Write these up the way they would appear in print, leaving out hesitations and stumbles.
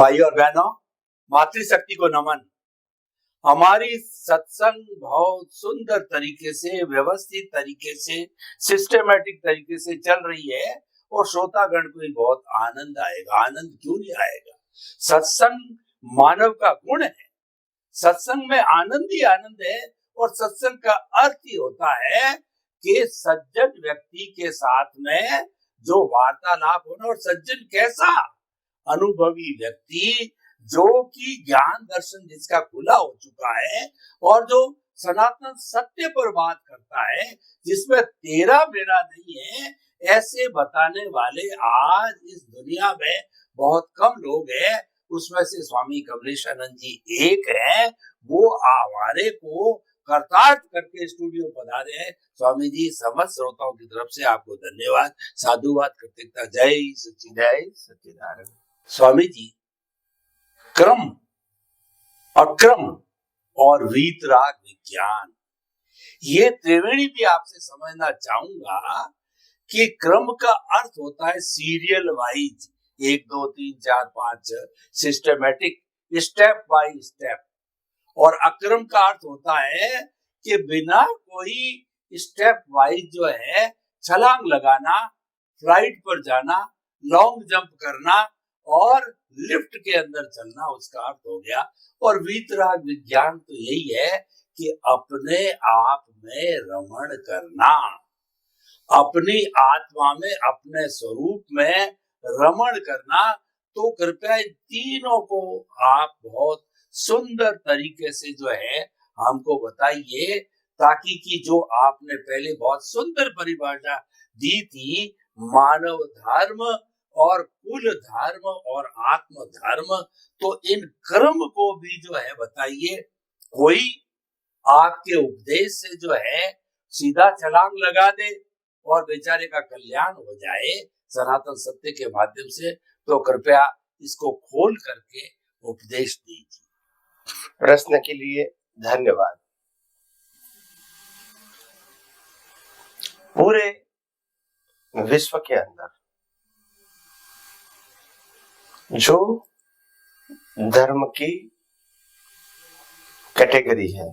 भाई और बहनों, मातृशक्ति को नमन। हमारी सत्संग बहुत सुंदर तरीके से, व्यवस्थित तरीके से, सिस्टेमेटिक तरीके से चल रही है और श्रोतागण को भी बहुत आनंद आएगा। आनंद क्यों नहीं आएगा? सत्संग मानव का गुण है। सत्संग में आनंद ही आनंद है और सत्संग का अर्थ ही होता है कि सज्जन व्यक्ति के साथ में जो वार्तालाप होना। और सज्जन कैसा? अनुभवी व्यक्ति जो कि ज्ञान दर्शन जिसका खुला हो चुका है और जो सनातन सत्य पर बात करता है, जिसमें तेरा मेरा नहीं है, ऐसे बताने वाले आज इस दुनिया में बहुत कम लोग हैं। उसमें से स्वामी कमलेशानंद जी एक है। वो हमारे को कर्तार्थ करके स्टूडियो पधारे हैं। स्वामी जी, समस्त श्रोताओं की तरफ से आपको धन्यवाद, साधुवाद, कृतज्ञता। जय सच्चिदानंद। स्वामी जी, क्रम, अक्रम और वीतराग विज्ञान, ये त्रिवेणी भी आपसे समझना चाहूंगा कि क्रम का अर्थ होता है serial wise, 1 2 3 4 5, systematic, step by step. और अक्रम का अर्थ होता है कि बिना कोई स्टेप वाइज जो है छलांग लगाना, फ्लाइट पर जाना, लॉन्ग जंप करना और लिफ्ट के अंदर चलना, उसका अर्थ हो गया। और वीतराग विज्ञान तो यही है कि अपने आप में रमण करना, अपनी आत्मा में, अपने स्वरूप में रमण करना। तो कृपया इन तीनों को आप बहुत सुंदर तरीके से जो है हमको बताइए, ताकि कि जो आपने पहले बहुत सुंदर परिभाषा दी थी, मानव धर्म और कुल धर्म और आत्म धर्म, तो इन क्रम को भी जो है बताइए। कोई आपके उपदेश से जो है सीधा छलांग लगा दे और बेचारे का कल्याण हो जाए सनातन सत्य के माध्यम से, तो कृपया इसको खोल करके उपदेश दीजिए। प्रश्न के लिए धन्यवाद। पूरे विश्व के अंदर जो धर्म की कैटेगरी है,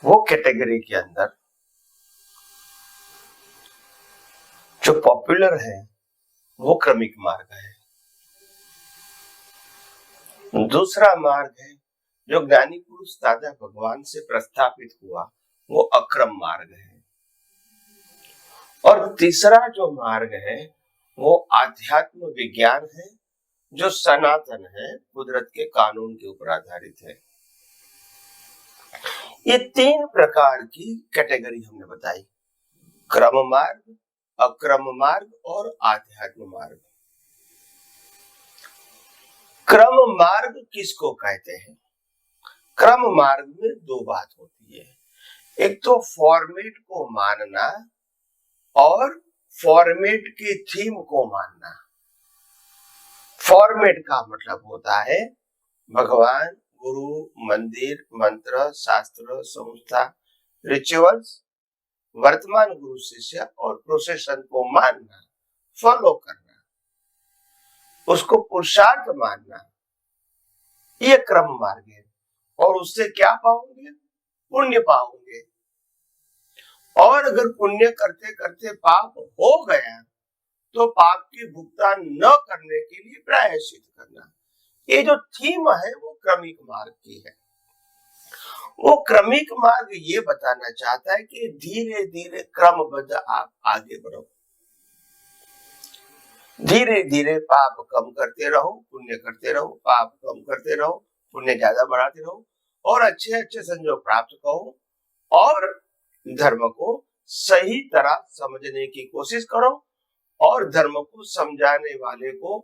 वो कैटेगरी के अंदर जो पॉपुलर है वो क्रमिक मार्ग है। दूसरा मार्ग है जो ज्ञानी पुरुष दादा भगवान से प्रस्थापित हुआ, वो अक्रम मार्ग है। और तीसरा जो मार्ग है वो आध्यात्म विज्ञान है, जो सनातन है, कुदरत के कानून के ऊपर आधारित है। ये 3 प्रकार की कैटेगरी हमने बताई: क्रम मार्ग, अक्रम मार्ग और आध्यात्म मार्ग। क्रम मार्ग किसको कहते हैं? क्रम मार्ग में 2 बात होती है। एक तो फॉर्मेट को मानना और फॉर्मेट की थीम को मानना। फॉर्मेट का मतलब होता है भगवान, गुरु, मंदिर, मंत्र, शास्त्र, संस्था, रिचुअल्स, वर्तमान गुरु शिष्य और प्रोसेशन को मानना, फॉलो करना, उसको पुरुषार्थ मानना, ये क्रम मार्ग है। और उससे क्या पाओगे? पुण्य पाओगे। और अगर पुण्य करते करते पाप हो गया तो पाप की भुगतान न करने के लिए प्रायश्चित करना। ये जो थीम है वो क्रमिक मार्ग की है। वो क्रमिक मार्ग ये बताना चाहता है कि धीरे धीरे क्रमबद्ध आप आगे बढ़ो, धीरे धीरे पाप कम करते रहो, पुण्य करते रहो, पाप कम करते रहो, पुण्य ज्यादा बढ़ाते रहो, और अच्छे अच्छे संयोग प्राप्त करो, और धर्म को सही तरह समझने की कोशिश करो, और धर्म को समझाने वाले को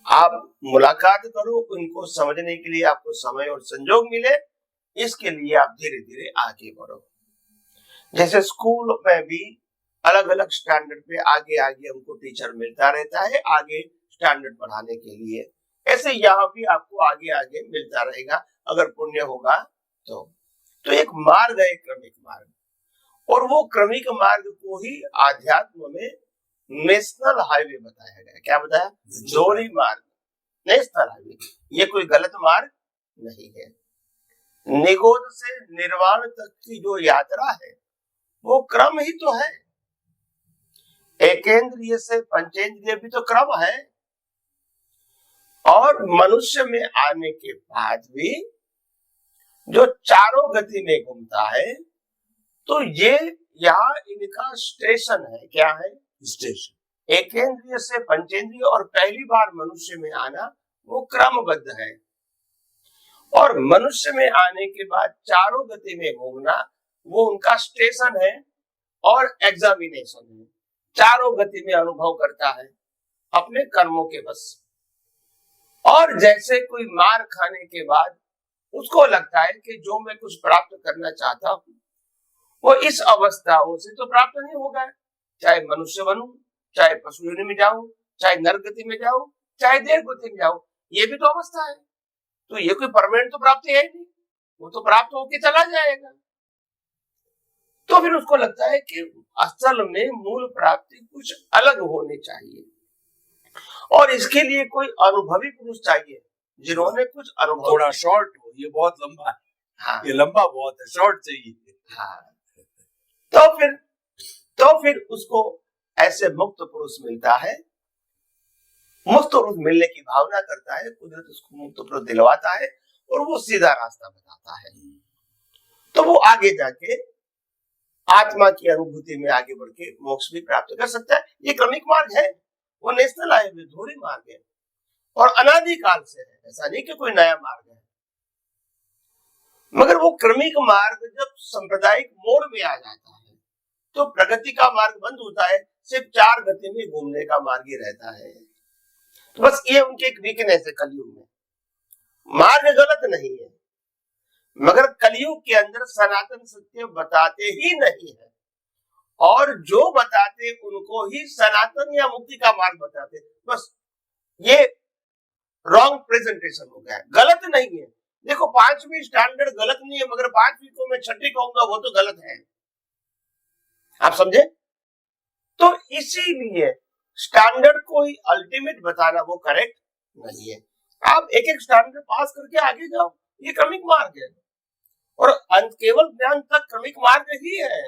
आप मुलाकात करो, उनको समझने के लिए आपको समय और संयोग मिले। इसके लिए आप धीरे धीरे आगे बढ़ो। जैसे स्कूल में भी अलग अलग स्टैंडर्ड पे आगे आगे हमको टीचर मिलता रहता है, आगे स्टैंडर्ड बढ़ाने के लिए, ऐसे यहाँ भी आपको आगे आगे मिलता रहेगा अगर पुण्य होगा तो एक मार्ग है, क्रमिक मार्ग। और वो क्रमिक मार्ग को ही आध्यात्म में नेशनल हाईवे बताया गया। क्या बताया? जोड़ी मार्ग। नेशनल हाईवे, ये कोई गलत मार्ग नहीं है। निगोद से निर्वाण तक की जो यात्रा है वो क्रम ही तो है। एकेंद्रिय से पंचेंद्रिय भी तो क्रम है। और मनुष्य में आने के बाद भी जो चारों गति में घूमता है, तो ये यहाँ इनका स्टेशन है। क्या है? स्टेशन। एकेंद्रिय से पंचेंद्रिय और पहली बार मनुष्य में आना वो क्रमबद्ध है। और मनुष्य में आने के बाद चारों गति में घूमना वो उनका स्टेशन है और एग्जामिनेशन है। चारों गति में अनुभव करता है अपने कर्मों के बस। और जैसे कोई मार खाने के बाद उसको लगता है कि जो मैं कुछ प्राप्त करना चाहता हूं वो इस अवस्थाओं से तो प्राप्त नहीं होगा, चाहे मनुष्य बनूं, चाहे पशु योनि में जाऊं, चाहे नर गति में जाऊं, चाहे देव गति में जाऊं, ये भी तो अवस्था है। तो ये कोई परमानेंट तो प्राप्ति है नहीं, वो तो प्राप्त होके चला जाएगा। तो फिर उसको लगता है कि असल में मूल प्राप्ति कुछ अलग होनी चाहिए और इसके लिए कोई अनुभवी पुरुष चाहिए जिन्होंने कुछ अनुभव। थोड़ा शॉर्ट हो, ये बहुत लंबा है। हाँ, ये लंबा बहुत है, शॉर्ट चाहिए। हाँ। तो फिर उसको ऐसे मुक्त पुरुष मिलता है। मुक्त पुरुष मिलने की भावना करता है, कुदरत उसको मुक्त पुरुष दिलवाता है और वो सीधा रास्ता बताता है। तो वो आगे जाके आत्मा की अनुभूति में आगे बढ़ के मोक्ष भी प्राप्त कर सकता है। ये क्रमिक मार्ग है, वो नेशनल हाईवे धुरी मार्ग है और अनादिकाल से है। ऐसा नहीं कि कोई नया मार्ग है, मगर वो क्रमिक मार्ग जब सांप्रदायिक मोड़ में आ जाता है तो प्रगति का मार्ग बंद होता है, सिर्फ चार गति में घूमने का मार्ग ही रहता है। तो बस ये उनकी एक वीकनेस है कलयुग में। मार्ग गलत नहीं है, मगर कलयुग के अंदर सनातन सत्य बताते ही नहीं है और जो बताते उनको ही सनातन या मुक्ति का मार्ग बताते। बस ये रॉन्ग प्रेजेंटेशन हो गया है, गलत नहीं है। देखो, 5वीं स्टैंडर्ड गलत नहीं है, मगर 5वीं को मैं 6ठी कहूंगा वो तो गलत है। आप समझे? तो इसीलिए स्टैंडर्ड को ही अल्टीमेट बताना वो करेक्ट नहीं है। आप एक एक स्टैंडर्ड पास करके आगे जाओ, ये क्रमिक मार्ग है और अंत केवल ज्ञान तक क्रमिक मार्ग ही है।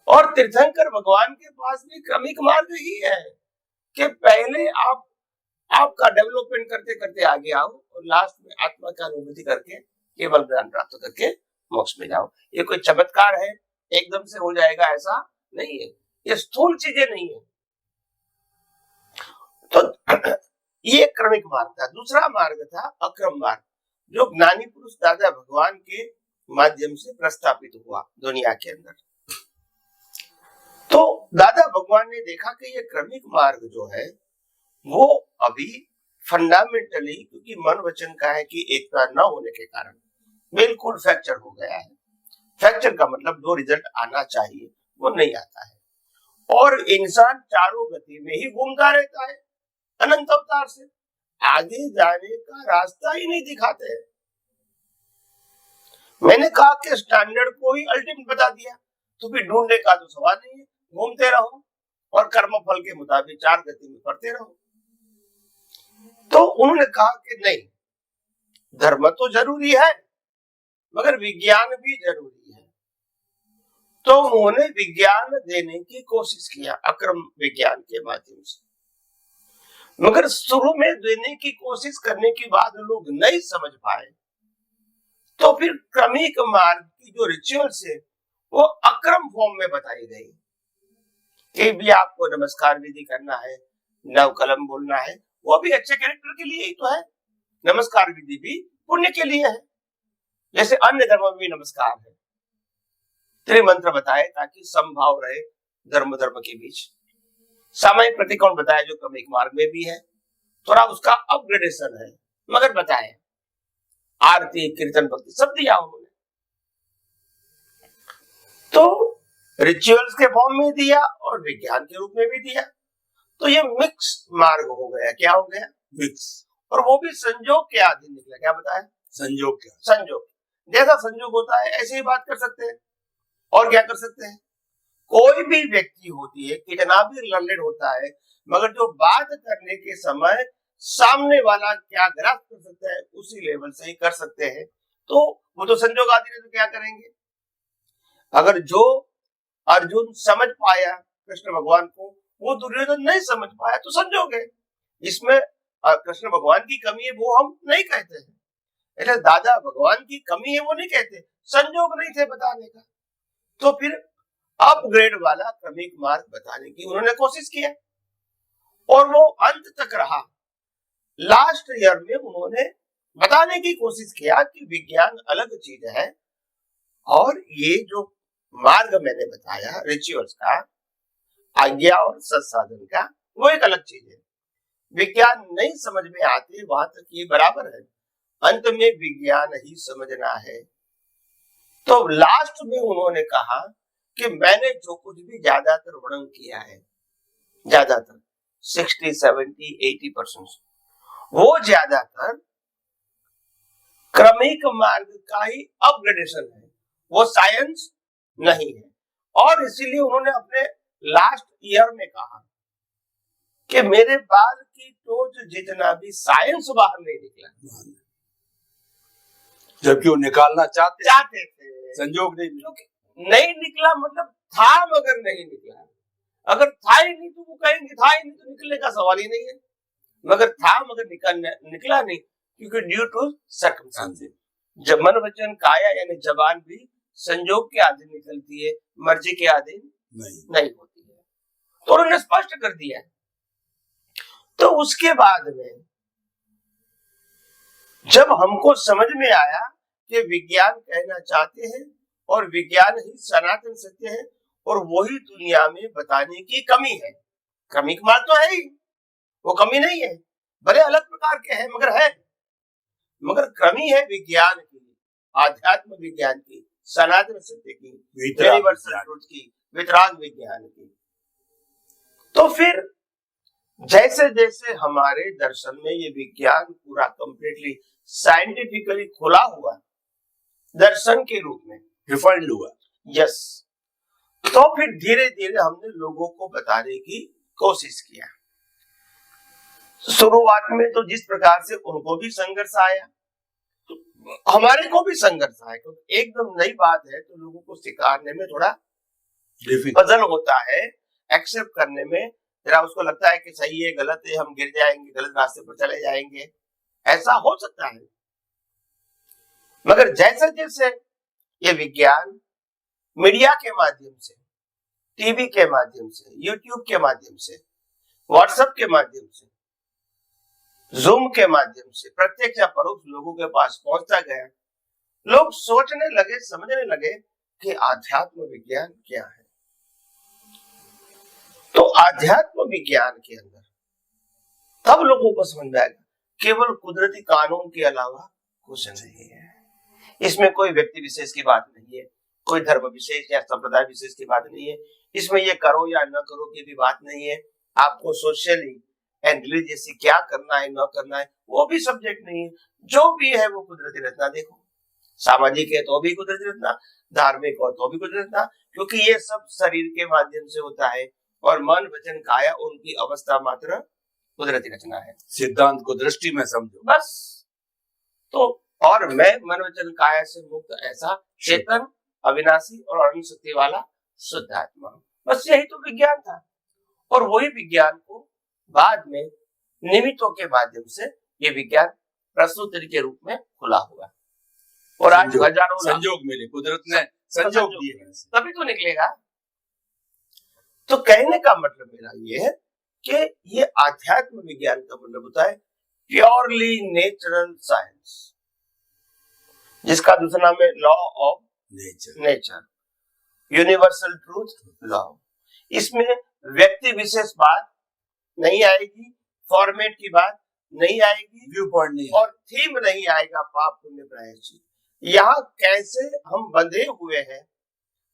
और तीर्थंकर भगवान के पास भी क्रमिक मार्ग ही है कि पहले आपका डेवलपमेंट करते करते आगे आओ और लास्ट में आत्मा का अनुभूति करके केवल ज्ञान प्राप्त करके मोक्ष में जाओ। ये कोई चमत्कार है, एकदम से हो जाएगा ऐसा नहीं है, ये स्थूल चीजें नहीं है। तो ये क्रमिक मार्ग था। दूसरा मार्ग था अक्रम मार्ग, जो ज्ञानी पुरुष दादा भगवान के माध्यम से प्रस्थापित हुआ दुनिया के अंदर। तो दादा भगवान ने देखा कि ये क्रमिक मार्ग जो है वो अभी फंडामेंटली, क्योंकि मन वचन का है कि एकता न होने के कारण बिल्कुल फ्रैक्चर हो गया है। फ्रैक्चर का मतलब जो रिजल्ट आना चाहिए वो नहीं आता है और इंसान चारों गति में ही घूमता रहता है। अनंत अवतार से आगे जाने का रास्ता ही नहीं दिखाते हैं। मैंने कहा कि स्टैंडर्ड को ही अल्टीमेट बता दिया, तो फिर ढूंढने का तो सवाल नहीं है, घूमते रहो और कर्म फल के मुताबिक चार गति में करते रहो। तो उन्होंने कहा कि नहीं, धर्म तो जरूरी है मगर विज्ञान भी जरूरी है। तो उन्होंने विज्ञान देने की कोशिश किया अक्रम विज्ञान के माध्यम से, मगर शुरू में देने की कोशिश करने के बाद लोग नहीं समझ पाए। तो फिर क्रमिक मार्ग की जो रिचुअल्स है वो अक्रम फॉर्म में बताई गई कि भी आपको नमस्कार विधि करना है, नव कलम बोलना है, वो भी अच्छे कैरेक्टर के लिए ही तो है। नमस्कार विधि भी पुण्य के लिए है, जैसे अन्य धर्म में भी नमस्कार है। त्रिमंत्र बताए ताकि समभाव रहे धर्म के बीच। सामयिक प्रतिकोण बताया जो क्रमिक मार्ग में भी है, थोड़ा उसका अपग्रेडेशन है, मगर बताए आरती कीर्तन भक्ति सब दिया उन्होंने। तो रिचुअल्स के फॉर्म में दिया और विज्ञान के रूप में भी दिया। तो ये मिक्स मार्ग हो गया। क्या हो गया? मिक्स। और वो भी संजोग के अधीन निकला। क्या बताया? संजोग के। संजोग जैसा संजोग होता है ऐसे ही बात कर सकते हैं। और क्या कर सकते हैं? कोई भी व्यक्ति होती है, कितना भी लर्नेड होता है, मगर जो बात करने के समय सामने वाला क्या ग्रास कर सकता है उसी लेवल से ही कर सकते हैं। तो वो तो संजोग आदि ने तो क्या करेंगे, अगर जो अर्जुन समझ पाया कृष्ण भगवान को वो दुर्योधन नहीं समझ पाया तो संजोग है, इसमें कृष्ण भगवान की कमी है वो हम नहीं कहते हैं, એટલે दादा भगवान की कमी है वो नहीं कहते, संजोग नहीं थे बताने का। तो फिर अपग्रेड वाला क्रमिक मार्ग बताने की उन्होंने कोशिश किया और वो अंत तक रहा। लास्ट ईयर में उन्होंने बताने की कोशिश किया कि विज्ञान अलग चीज है और ये जो मार्ग मैंने बताया रिचुअल्स का, आज्ञा और सत्साधन का, वो एक अलग चीज है। विज्ञान नहीं समझ में आते वहां तक ये बराबर है, अंत में विज्ञान ही समझना है। तो लास्ट में उन्होंने कहा कि मैंने जो कुछ भी ज्यादातर वर्णन किया है, ज्यादातर 60, 70, 80% वो ज्यादातर क्रमिक मार्ग का ही अपग्रेडेशन है, वो साइंस नहीं है। और इसीलिए उन्होंने अपने लास्ट ईयर में कहा कि मेरे बाल की टोच जितना भी साइंस बाहर नहीं निकला, जबकि वो निकालना चाहते थे, संजोग नहीं मिला। नहीं निकला मतलब था मगर नहीं निकला, अगर था ही नहीं तो वो कहेंगे था ही नहीं तो निकलने का सवाल ही नहीं है, मगर था मगर निकला नहीं क्योंकि ड्यू टू सर्कमस्टेंसेस। जब मन वचन काया यानी जबान भी संजोग के अधीन निकलती है, मर्जी के अधीन नहीं होती है, तो उन्होंने स्पष्ट कर दिया। तो उसके बाद में जब हमको समझ में आया कि विज्ञान कहना चाहते हैं और विज्ञान ही सनातन सत्य है और वही दुनिया में बताने की कमी है, क्रमिक मार्ग तो है ही, वो कमी नहीं है, भले अलग प्रकार के हैं मगर है, मगर कमी है विज्ञान की, आध्यात्म विज्ञान की, सनातन सत्य की, यूनिवर्सल ट्रुथ की, वितराग विज्ञान की। तो फिर जैसे जैसे हमारे दर्शन में ये विज्ञान पूरा कंप्लीटली साइंटिफिकली खुला हुआ दर्शन के रूप में रिफाइंड हुआ, यस, तो फिर धीरे धीरे हमने लोगों को बताने की कोशिश किया। शुरुआत में तो जिस प्रकार से उनको भी संघर्ष आया हमारे को भी संघर्ष आया, क्योंकि एकदम नई बात है तो लोगों को स्वीकारने में थोड़ा पजल होता है, एक्सेप्ट करने में जरा उसको लगता है कि सही है गलत है, हम गिर जाएंगे, गलत रास्ते पर चले जाएंगे, ऐसा हो सकता है। मगर जैसे जैसे ये विज्ञान मीडिया के माध्यम से, टीवी के माध्यम से, यूट्यूब के माध्यम से, व्हाट्सएप के माध्यम से, जूम के माध्यम से प्रत्यक्ष या परोक्ष लोगों के पास पहुंचता गया, लोग सोचने लगे, समझने लगे कि आध्यात्म विज्ञान क्या है। तो आध्यात्म विज्ञान के अंदर तब लोगों को समझ में आएगा केवल कुदरती कानून के अलावा कुछ नहीं है, इसमें कोई व्यक्ति विशेष की बात नहीं है, कोई धर्म विशेष या संप्रदाय विशेष की बात नहीं है, इसमें ये करो या न करो की भी बात नहीं है, आपको सोशली एंड रिलीजियसली क्या करना है न करना है वो भी सब्जेक्ट नहीं है, जो भी है वो कुदरती रचना। देखो सामाजिक है तो भी कुदरती रचना, धार्मिक हो तो भी कुदरती रचना, क्योंकि ये सब शरीर के माध्यम से होता है और मन वचन काया उनकी अवस्था मात्र कुदरती रचना है। सिद्धांत को दृष्टि में समझो बस। तो और मैं मन वचन काया से मुक्त ऐसा चेतन अविनाशी और अनंत शक्ति वाला शुद्ध आत्मा, बस यही तो विज्ञान था। और वही विज्ञान को बाद में निमित्तों के माध्यम से ये विज्ञान प्रस्तुति के रूप में खुला हुआ और आज हजारों संजोग मिले, कुदरत ने संजोग दिए, तभी तो निकलेगा। तो कहने का मतलब मेरा ये है कि ये आध्यात्म विज्ञान का मतलब होता है प्योरली नेचुरल साइंस, जिसका दूसरा नाम है law of nature, universal truth law. इसमें व्यक्ति विशेष बात नहीं आएगी, फॉर्मेट की बात नहीं आएगी, व्यू पॉइंट नहीं और थीम नहीं आएगा पाप पुण्य प्रायश्चित। यहाँ कैसे हम बंधे हुए हैं,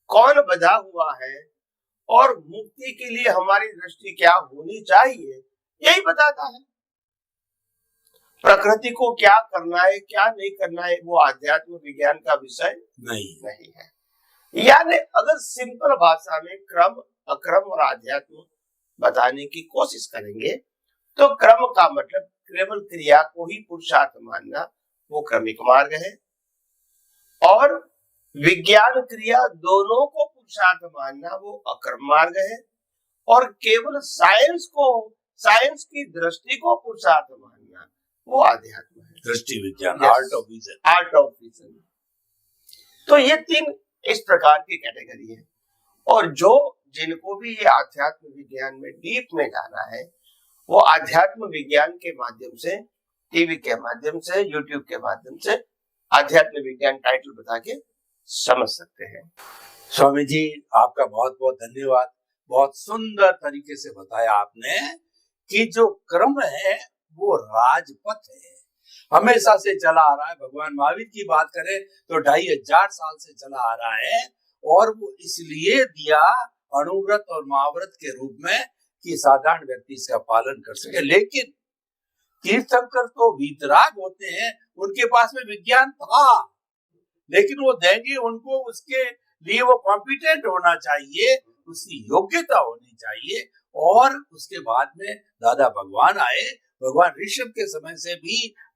कौन बंधा हुआ है और मुक्ति के लिए हमारी दृष्टि क्या होनी चाहिए, यही बताता है। प्रकृति को क्या करना है क्या नहीं करना है वो आध्यात्म विज्ञान का विषय नहीं है। यानी अगर सिंपल भाषा में क्रम अक्रम और आध्यात्म बताने की कोशिश करेंगे तो क्रम का मतलब केवल क्रिया को ही पुरुषार्थ मानना वो क्रमिक मार्ग है, और विज्ञान क्रिया दोनों को पुरुषार्थ मानना वो अक्रम मार्ग है, और केवल साइंस की दृष्टि को पुरुषार्थ मानना वो आध्यात्म है, दृष्टि विज्ञान, Yes. Art of vision. तो ये 3 इस प्रकार की कैटेगरी है, और जिनको भी ये आध्यात्म विज्ञान में डीप में जाना है वो आध्यात्म विज्ञान के माध्यम से, टीवी के माध्यम से, यूट्यूब के माध्यम से आध्यात्म विज्ञान टाइटल बता के समझ सकते हैं। स्वामी जी आपका बहुत बहुत धन्यवाद। बहुत सुंदर तरीके से बताया आपने कि जो क्रम है वो राजपथ है, हमेशा से चला आ रहा है। भगवान महावीर की बात करें तो 2500 साल से चला आ रहा है, और वो इसलिए दिया अणुव्रत और महाव्रत के रूप में कि साधारण व्यक्ति इसका पालन कर सके। लेकिन तीर्थंकर तो वीतराग होते हैं, उनके पास में विज्ञान था, लेकिन वो देंगे उनको, उसके लिए वो कॉम्पिटेंट होना चाहिए, उसकी योग्यता होनी चाहिए। और उसके बाद में दादा भगवान आए। भगवान ऋषभ के समय से भी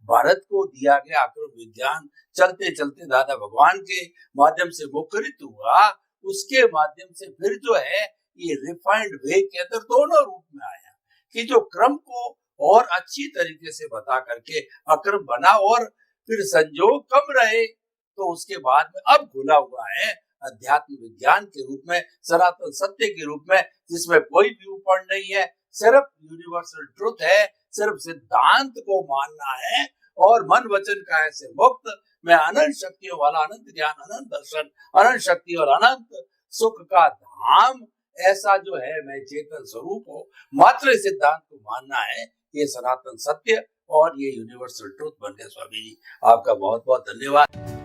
भारत को दिया गया अक्रम विज्ञान चलते चलते दादा भगवान के माध्यम से मुखरित हुआ। उसके माध्यम से फिर जो है ये रिफाइंड वे के अंदर दोनों रूप में आया कि जो क्रम को और अच्छी तरीके से बता करके अक्रम बना, और फिर संयोग कम रहे तो उसके बाद में अब खुला हुआ है अध्यात्म विज्ञान के रूप में, सनातन सत्य के रूप में, जिसमें कोई व्यू पॉइंट नहीं है, सिर्फ यूनिवर्सल ट्रुथ है, सिर्फ सिद्धांत को मानना है, और मन वचन काया से मुक्त में अनंत शक्तियों वाला, अनंत ज्ञान, अनंत दर्शन, अनंत शक्ति और अनंत सुख का धाम, ऐसा जो है मैं चेतन स्वरूप हो, मात्र सिद्धांत को मानना है। ये सनातन सत्य और ये यूनिवर्सल ट्रुथ बन गया। स्वामी जी आपका बहुत बहुत धन्यवाद।